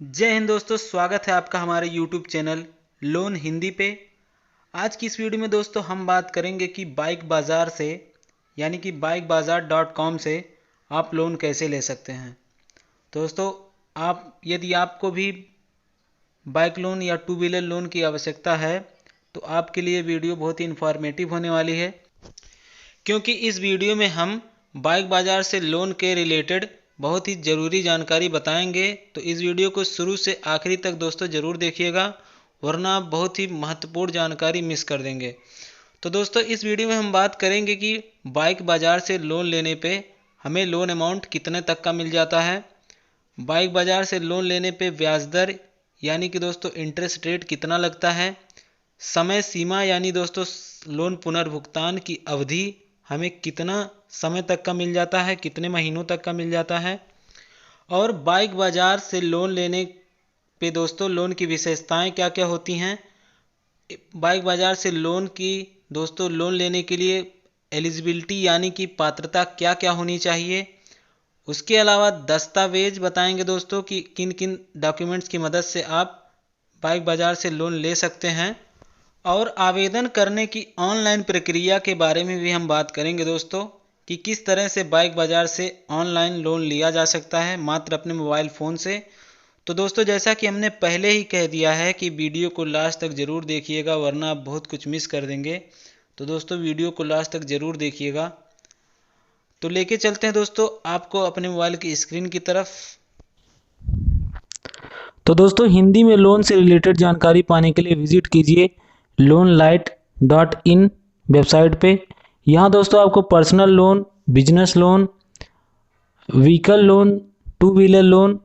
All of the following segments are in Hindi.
जय हिंद दोस्तों, स्वागत है आपका हमारे YouTube चैनल लोन हिंदी पे। आज की इस वीडियो में दोस्तों हम बात करेंगे कि बाइक बाज़ार से यानी कि bikebazaar.com से आप लोन कैसे ले सकते हैं। दोस्तों, यदि आपको भी बाइक लोन या टू व्हीलर लोन की आवश्यकता है तो आपके लिए वीडियो बहुत ही इन्फॉर्मेटिव होने वाली है, क्योंकि इस वीडियो में हम बाइक बाज़ार से लोन के रिलेटेड बहुत ही ज़रूरी जानकारी बताएंगे। तो इस वीडियो को शुरू से आखिरी तक दोस्तों ज़रूर देखिएगा, वरना आप बहुत ही महत्वपूर्ण जानकारी मिस कर देंगे। तो दोस्तों, इस वीडियो में हम बात करेंगे कि बाइक बाज़ार से लोन लेने पे हमें लोन अमाउंट कितने तक का मिल जाता है, बाइक बाज़ार से लोन लेने पे ब्याज दर यानी कि दोस्तों इंटरेस्ट रेट कितना लगता है, समय सीमा यानी दोस्तों लोन पुनर्भुगतान की अवधि हमें कितना समय तक का मिल जाता है, कितने महीनों तक का मिल जाता है, और बाइक बाज़ार से लोन लेने पे दोस्तों लोन की विशेषताएं क्या क्या होती हैं। बाइक बाज़ार से लोन की दोस्तों लोन लेने के लिए एलिजिबिलिटी यानी कि पात्रता क्या क्या होनी चाहिए। उसके अलावा दस्तावेज बताएंगे दोस्तों कि किन किन डॉक्यूमेंट्स की मदद से आप बाइक बाज़ार से लोन ले सकते हैं, और आवेदन करने की ऑनलाइन प्रक्रिया के बारे में भी हम बात करेंगे दोस्तों कि किस तरह से बाइक बाज़ार से ऑनलाइन लोन लिया जा सकता है मात्र अपने मोबाइल फ़ोन से। तो दोस्तों, जैसा कि हमने पहले ही कह दिया है कि वीडियो को लास्ट तक ज़रूर देखिएगा, वरना आप बहुत कुछ मिस कर देंगे। तो दोस्तों, वीडियो को लास्ट तक ज़रूर देखिएगा। तो लेके चलते हैं दोस्तों आपको अपने मोबाइल की स्क्रीन की तरफ। तो दोस्तों, हिंदी में लोन से रिलेटेड जानकारी पाने के लिए विजिट कीजिए loanlight.in वेबसाइट पे। यहाँ दोस्तों आपको personal loan, business loan, vehicle loan, two wheeler loan,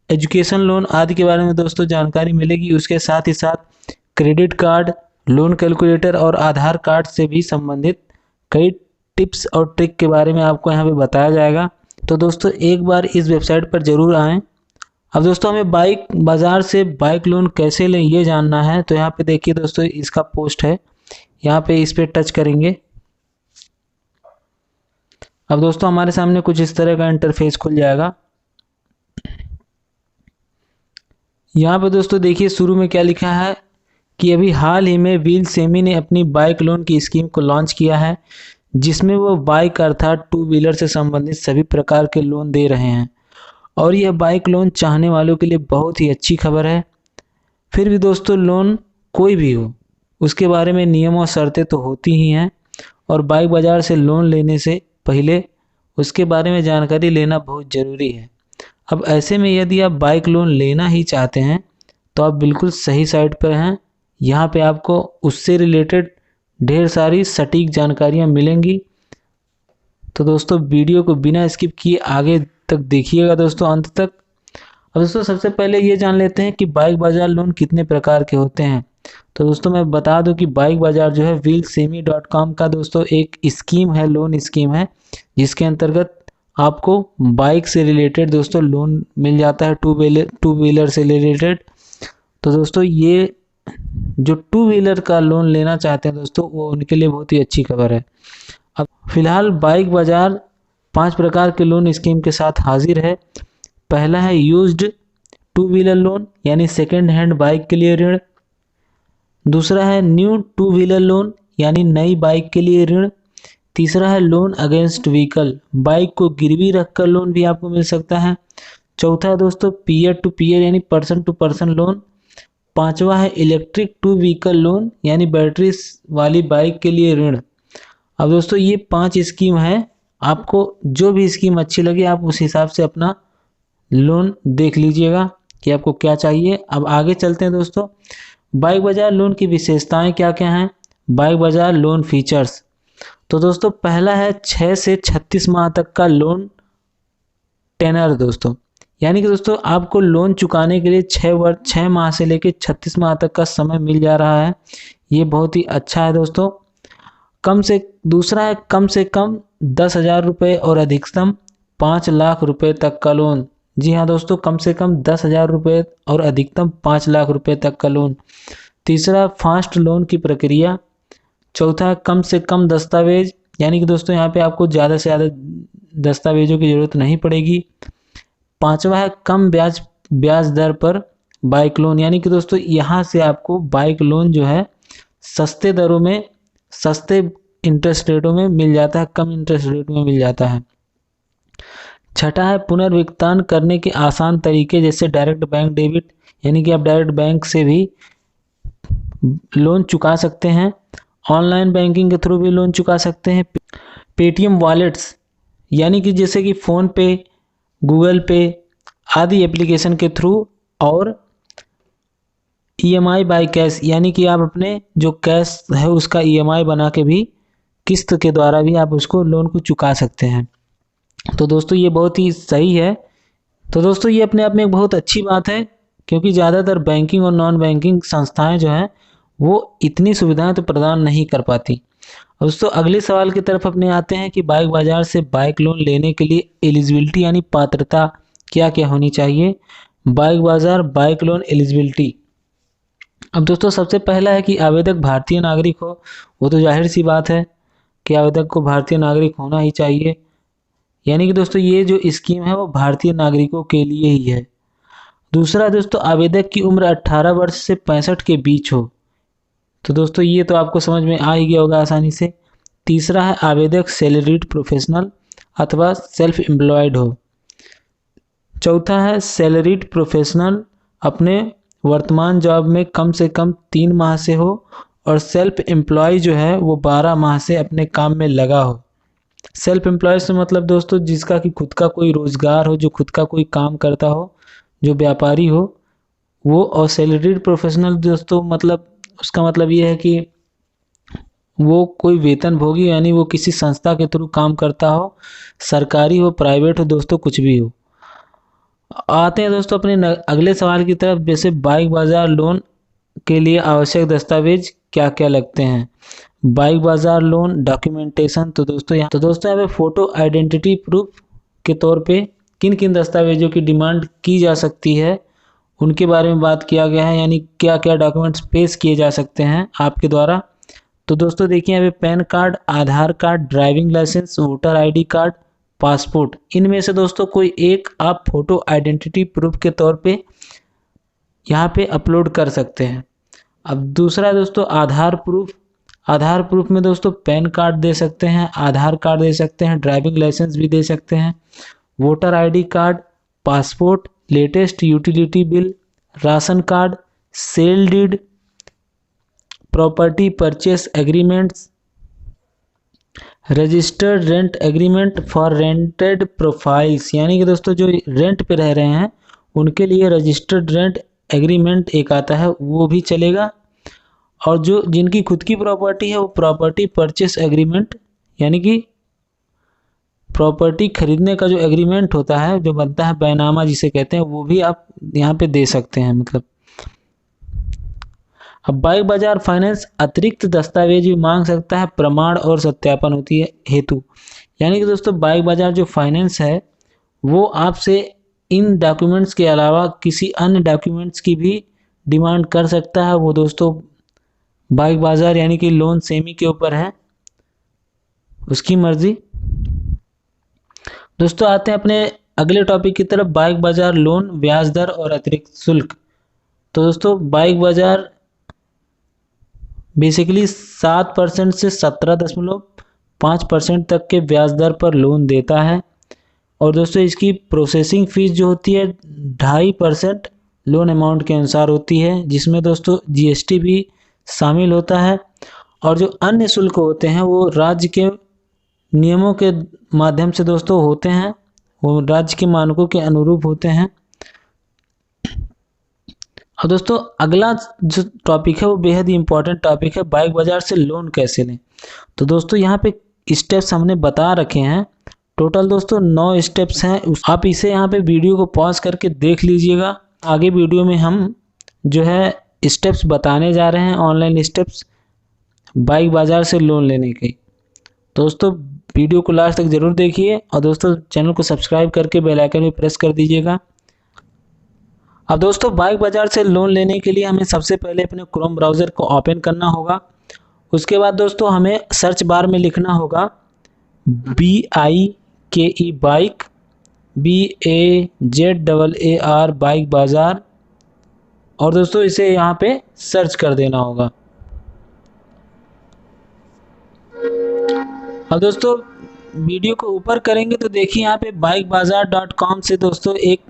education loan आदि के बारे में दोस्तों जानकारी मिलेगी। उसके साथ ही साथ क्रेडिट कार्ड, लोन कैलकुलेटर और आधार कार्ड से भी संबंधित कई टिप्स और ट्रिक के बारे में आपको यहाँ पे बताया जाएगा। तो दोस्तों, एक बार इस वेबसाइट पर ज़रूर आएँ। अब दोस्तों, हमें बाइक बाज़ार से बाइक लोन कैसे लें ये जानना है। तो यहाँ पे देखिए दोस्तों, इसका पोस्ट है, यहाँ पे इस पर टच करेंगे। अब दोस्तों हमारे सामने कुछ इस तरह का इंटरफेस खुल जाएगा। यहाँ पे दोस्तों देखिए शुरू में क्या लिखा है कि अभी हाल ही में व्हील सेमी ने अपनी बाइक लोन की स्कीम को लॉन्च किया है, जिसमें वो बाइक अर्थात टू व्हीलर से संबंधित सभी प्रकार के लोन दे रहे हैं, और यह बाइक लोन चाहने वालों के लिए बहुत ही अच्छी खबर है। फिर भी दोस्तों, लोन कोई भी हो उसके बारे में नियम और शर्तें तो होती ही हैं, और बाइक बाज़ार से लोन लेने से पहले उसके बारे में जानकारी लेना बहुत ज़रूरी है। अब ऐसे में यदि आप बाइक लोन लेना ही चाहते हैं तो आप बिल्कुल सही साइट पर हैं। यहाँ पे आपको उससे रिलेटेड ढेर सारी सटीक जानकारियाँ मिलेंगी। तो दोस्तों, वीडियो को बिना स्किप किए आगे तक देखिएगा दोस्तों, अंत तक। अब दोस्तों सबसे पहले ये जान लेते हैं कि बाइक बाज़ार लोन कितने प्रकार के होते हैं। तो दोस्तों मैं बता दूं कि बाइक बाज़ार जो है wheelsemi.com का दोस्तों एक स्कीम है, लोन स्कीम है, जिसके अंतर्गत आपको बाइक से रिलेटेड दोस्तों लोन मिल जाता है, टू व्हीलर से रिलेटेड। तो दोस्तों, ये जो टू व्हीलर का लोन लेना चाहते हैं दोस्तों, वो उनके लिए बहुत ही अच्छी खबर है। अब फिलहाल बाइक बाज़ार 5 प्रकार के लोन स्कीम के साथ हाजिर है। पहला है यूज्ड टू व्हीलर लोन यानी सेकेंड हैंड बाइक के लिए ऋण। दूसरा है न्यू टू व्हीलर लोन यानी नई बाइक के लिए ऋण। तीसरा है लोन अगेंस्ट व्हीकल, बाइक को गिरवी रखकर लोन भी आपको मिल सकता है। चौथा है दोस्तों पीयर टू पीयर यानी पर्सन टू पर्सन लोन। पांचवा है इलेक्ट्रिक टू व्हीकल लोन यानी बैटरी वाली बाइक के लिए ऋण। अब दोस्तों ये 5 स्कीम है, आपको जो भी स्कीम अच्छी लगे आप उस हिसाब से अपना लोन देख लीजिएगा कि आपको क्या चाहिए। अब आगे चलते हैं दोस्तों, बाइक बाज़ार लोन की विशेषताएं क्या क्या हैं। बाइक बाज़ार लोन फीचर्स। तो दोस्तों पहला है 6 से 36 माह तक का लोन टेनर दोस्तों, यानी कि दोस्तों आपको लोन चुकाने के लिए 6 माह से लेकर 36 माह तक का समय मिल जा रहा है। ये बहुत ही अच्छा है दोस्तों। दूसरा है कम से कम 10,000 रुपये और अधिकतम 5 लाख रुपए तक का लोन। जी हाँ दोस्तों, कम से कम 10,000 रुपये और अधिकतम 5 लाख रुपए तक का लोन। तीसरा फास्ट लोन की प्रक्रिया। चौथा कम से कम दस्तावेज, यानी कि दोस्तों यहाँ पे आपको ज़्यादा से ज़्यादा दस्तावेजों की ज़रूरत नहीं पड़ेगी। पांचवा है कम ब्याज ब्याज दर पर बाइक लोन, यानी कि दोस्तों यहाँ से आपको बाइक लोन जो है सस्ते दरों में, सस्ते इंटरेस्ट रेटों में मिल जाता है, कम इंटरेस्ट रेट में मिल जाता है। छठा है पुनर्भुगतान करने के आसान तरीके, जैसे डायरेक्ट बैंक डेबिट, यानी कि आप डायरेक्ट बैंक से भी लोन चुका सकते हैं, ऑनलाइन बैंकिंग के थ्रू भी लोन चुका सकते हैं। पेटीएम वॉलेट्स, यानी कि जैसे कि फ़ोन पे, गूगल पे आदि एप्लीकेशन के थ्रू, और ईएमआई बाय कैश, यानी कि आप अपने जो कैश है उसका ईएमआई बना के भी, किस्त के द्वारा भी आप उसको लोन को चुका सकते हैं। तो दोस्तों ये बहुत ही सही है। तो दोस्तों ये अपने आप में एक बहुत अच्छी बात है, क्योंकि ज़्यादातर बैंकिंग और नॉन बैंकिंग संस्थाएं जो हैं वो इतनी सुविधाएं तो प्रदान नहीं कर पाती। दोस्तों अगले सवाल की तरफ अपने आते हैं कि बाइक बाजार से बाइक लोन लेने के लिए एलिजिबिलिटी यानी पात्रता क्या क्या होनी चाहिए। बाइक बाजार बाइक लोन एलिजिबिलिटी। अब दोस्तों सबसे पहला है कि आवेदक भारतीय नागरिक हो। वो तो जाहिर सी बात है कि आवेदक को भारतीय नागरिक होना ही चाहिए, यानी कि दोस्तों ये जो स्कीम है वो भारतीय नागरिकों के लिए ही है। दूसरा दोस्तों, आवेदक की उम्र 18 वर्ष से 65 के बीच हो। तो दोस्तों ये तो आपको समझ में आ ही गया होगा आसानी से। तीसरा है आवेदक सैलरीड प्रोफेशनल अथवा सेल्फ एम्प्लॉयड हो। चौथा है सैलरीड प्रोफेशनल अपने वर्तमान जॉब में कम से कम 3 माह से हो, और सेल्फ एम्प्लॉय जो है वो 12 माह से अपने काम में लगा हो। सेल्फ एम्प्लॉय से मतलब दोस्तों जिसका कि खुद का कोई रोजगार हो, जो खुद का कोई काम करता हो, जो व्यापारी हो वो। और सैलरीड प्रोफेशनल दोस्तों मतलब उसका मतलब ये है कि वो कोई वेतन भोगी, यानी वो किसी संस्था के थ्रू काम करता हो, सरकारी हो प्राइवेट हो दोस्तों, कुछ भी हो। आते हैं दोस्तों अपने अगले सवाल की तरफ, जैसे बाइक बाजार लोन के लिए आवश्यक दस्तावेज क्या क्या लगते हैं। बाइक बाजार लोन डॉक्यूमेंटेशन। तो दोस्तों यहाँ पे फोटो आइडेंटिटी प्रूफ के तौर पे किन किन दस्तावेजों की डिमांड की जा सकती है उनके बारे में बात किया गया है, यानी क्या क्या डॉक्यूमेंट्स पेश किए जा सकते हैं आपके द्वारा। तो दोस्तों देखिए यहाँ पे PAN card, Aadhaar card, driving licence, voter ID card, passport, इनमें से दोस्तों कोई एक आप फोटो आइडेंटिटी प्रूफ के तौर पे यहाँ पे अपलोड कर सकते हैं। अब दूसरा दोस्तों आधार प्रूफ। आधार प्रूफ में दोस्तों पैन कार्ड दे सकते हैं, आधार कार्ड दे सकते हैं, ड्राइविंग लाइसेंस भी दे सकते हैं, voter ID card, passport, latest utility bill, ration card, sale deed, property purchase agreements, registered rent agreement for rented profiles, यानी कि दोस्तों जो रेंट पे रह रहे हैं उनके लिए रजिस्टर्ड रेंट एग्रीमेंट एक आता है वो भी चलेगा। और जो जिनकी खुद की प्रॉपर्टी है वो प्रॉपर्टी परचेस एग्रीमेंट, यानी कि प्रॉपर्टी खरीदने का जो एग्रीमेंट होता है जो बनता है बैनामा जिसे कहते हैं, वो भी आप यहाँ पे दे सकते हैं मतलब। अब बाइक बाजार फाइनेंस अतिरिक्त दस्तावेज भी मांग सकता है प्रमाण और सत्यापन होती है हेतु, यानी कि दोस्तों बाइक बाजार जो फाइनेंस है वो आपसे इन डॉक्यूमेंट्स के अलावा किसी अन्य डॉक्यूमेंट्स की भी डिमांड कर सकता है। वो दोस्तों बाइक बाजार यानी कि लोन सेमी के ऊपर है, उसकी मर्जी। दोस्तों आते हैं अपने अगले टॉपिक की तरफ, बाइक बाजार लोन ब्याज दर और अतिरिक्त शुल्क। तो दोस्तों बाइक बाजार बेसिकली 7% से 17.5% तक के ब्याज दर पर लोन देता है। और दोस्तों इसकी प्रोसेसिंग फीस जो होती है 2.5% लोन अमाउंट के अनुसार होती है, जिसमें दोस्तों जीएसटी भी शामिल होता है। और जो अन्य शुल्क होते हैं वो राज्य के नियमों के माध्यम से दोस्तों होते हैं, वो राज्य के मानकों के अनुरूप होते हैं। और दोस्तों अगला जो टॉपिक है वो बेहद ही इंपॉर्टेंट टॉपिक है, बाइक बाजार से लोन कैसे लें। तो दोस्तों यहाँ पे स्टेप्स हमने बता रखे हैं, टोटल दोस्तों 9 स्टेप्स हैं। आप इसे यहाँ पे वीडियो को पॉज करके देख लीजिएगा। आगे वीडियो में हम जो है स्टेप्स बताने जा रहे हैं, ऑनलाइन स्टेप्स बाइक बाजार से लोन लेने के। दोस्तों वीडियो को लास्ट तक जरूर देखिए, और दोस्तों चैनल को सब्सक्राइब करके बेल आइकन भी प्रेस कर दीजिएगा। अब दोस्तों बाइक बाजार से लोन लेने के लिए हमें सबसे पहले अपने क्रोम ब्राउज़र को ओपन करना होगा। उसके बाद दोस्तों हमें सर्च बार में लिखना होगा BIKE बाइक, BAZAAR बाइक बाज़ार, और दोस्तों इसे यहाँ पे सर्च कर देना होगा। अब दोस्तों वीडियो को ऊपर करेंगे तो देखिए यहाँ पे bikebazaar.com से दोस्तों एक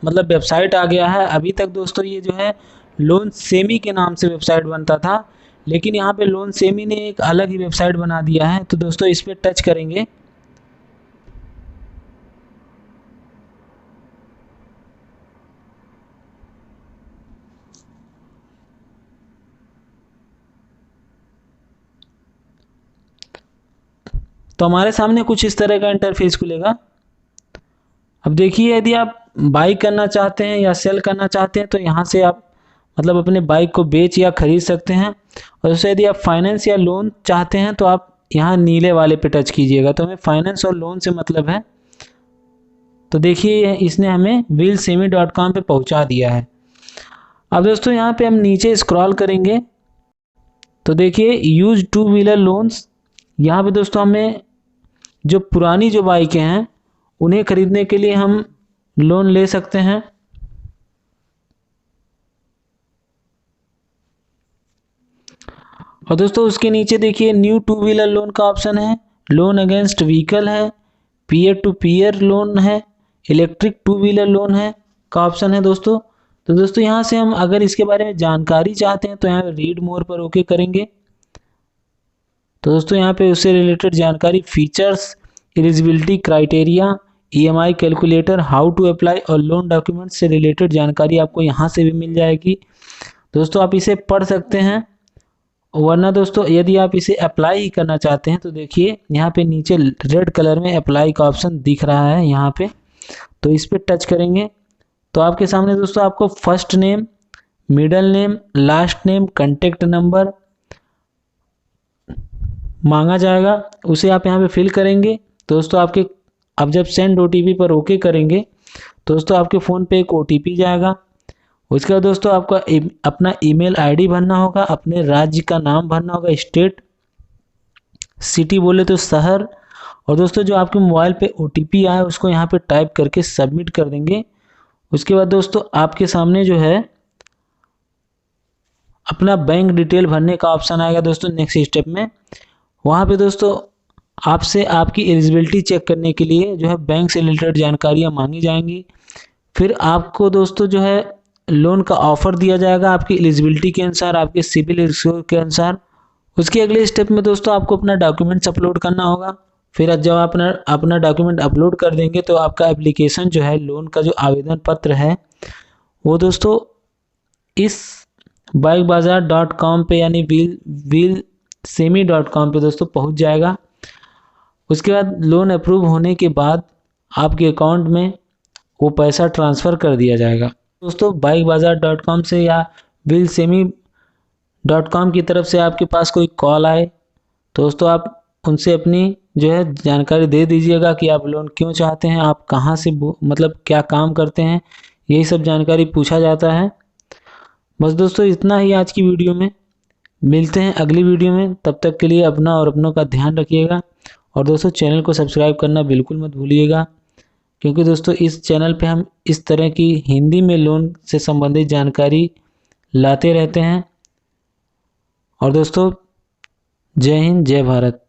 मतलब वेबसाइट आ गया है। अभी तक दोस्तों ये जो है लोन सेमी के नाम से वेबसाइट बनता था, लेकिन यहाँ पे लोन सेमी ने एक अलग ही वेबसाइट बना दिया है। तो दोस्तों इस पर टच करेंगे तो हमारे सामने कुछ इस तरह का इंटरफेस खुलेगा। अब देखिए यदि आप बाई करना चाहते हैं या सेल करना चाहते हैं तो यहाँ से आप मतलब अपने बाइक को बेच या खरीद सकते हैं। और दोस्तों यदि आप फाइनेंस या लोन चाहते हैं तो आप यहाँ नीले वाले पे टच कीजिएगा। तो हमें फाइनेंस और लोन से मतलब है। तो देखिए इसने हमें wheelsemi.com पे पहुँचा दिया है। अब दोस्तों यहाँ पे हम नीचे स्क्रॉल करेंगे तो देखिए यूज टू व्हीलर लोन्स, यहाँ पे दोस्तों हमें जो पुरानी जो बाइकें हैं उन्हें खरीदने के लिए हम लोन ले सकते हैं। और दोस्तों उसके नीचे देखिए न्यू टू व्हीलर लोन का ऑप्शन है, लोन अगेंस्ट व्हीकल है, पीयर टू पीयर लोन है, इलेक्ट्रिक टू व्हीलर लोन है का ऑप्शन है दोस्तों। तो दोस्तों यहाँ से हम अगर इसके बारे में जानकारी चाहते हैं तो यहाँ रीड मोर पर ओके करेंगे। तो दोस्तों यहाँ पे उससे रिलेटेड जानकारी, features, eligibility criteria, EMI calculator, how to apply और लोन डॉक्यूमेंट से रिलेटेड जानकारी आपको यहाँ से भी मिल जाएगी। दोस्तों आप इसे पढ़ सकते हैं। वरना दोस्तों यदि आप इसे अप्लाई ही करना चाहते हैं तो देखिए यहाँ पे नीचे रेड कलर में अप्लाई का ऑप्शन दिख रहा है यहाँ पे, तो इस पर टच करेंगे तो आपके सामने दोस्तों आपको first name, middle name, last name, contact number मांगा जाएगा, उसे आप यहाँ पे फिल करेंगे। दोस्तों आपके अब जब सेंड OTP पर ओके करेंगे तो दोस्तों आपके फ़ोन पे एक OTP जाएगा। उसके बाद दोस्तों आपका अपना ईमेल ID भरना होगा, अपने राज्य का नाम भरना होगा, स्टेट, सिटी बोले तो शहर, और दोस्तों जो आपके मोबाइल पे OTP आया उसको यहाँ पे टाइप करके सबमिट कर देंगे। उसके बाद दोस्तों आपके सामने जो है अपना बैंक डिटेल भरने का ऑप्शन आएगा दोस्तों नेक्स्ट स्टेप में। वहाँ पे दोस्तों आपसे आपकी एलिजिबिलिटी चेक करने के लिए जो है बैंक से रिलेटेड जानकारियाँ मांगी जाएंगी। फिर आपको दोस्तों जो है लोन का ऑफर दिया जाएगा आपकी एलिजिबिलिटी के अनुसार, आपके सिबिल स्कोर के अनुसार। उसके अगले स्टेप में दोस्तों आपको अपना डॉक्यूमेंट्स अपलोड करना होगा। फिर जब आप अपना डॉक्यूमेंट अपलोड कर देंगे तो आपका एप्लीकेशन जो है लोन का जो आवेदन पत्र है वो दोस्तों इस bikebazaar.com पे यानी wheelsemi.com पे दोस्तों पहुंच जाएगा। उसके बाद लोन अप्रूव होने के बाद आपके अकाउंट में वो पैसा ट्रांसफ़र कर दिया जाएगा। दोस्तों bikebazaar.com से या wheelsemi.com की तरफ से आपके पास कोई कॉल आए तो दोस्तों आप उनसे अपनी जो है जानकारी दे दीजिएगा कि आप लोन क्यों चाहते हैं, आप कहाँ से मतलब क्या काम करते हैं, यही सब जानकारी पूछा जाता है। बस दोस्तों इतना ही आज की वीडियो में, मिलते हैं अगली वीडियो में। तब तक के लिए अपना और अपनों का ध्यान रखिएगा। और दोस्तों चैनल को सब्सक्राइब करना बिल्कुल मत भूलिएगा, क्योंकि दोस्तों इस चैनल पे हम इस तरह की हिंदी में लोन से संबंधित जानकारी लाते रहते हैं। और दोस्तों जय हिंद, जय भारत।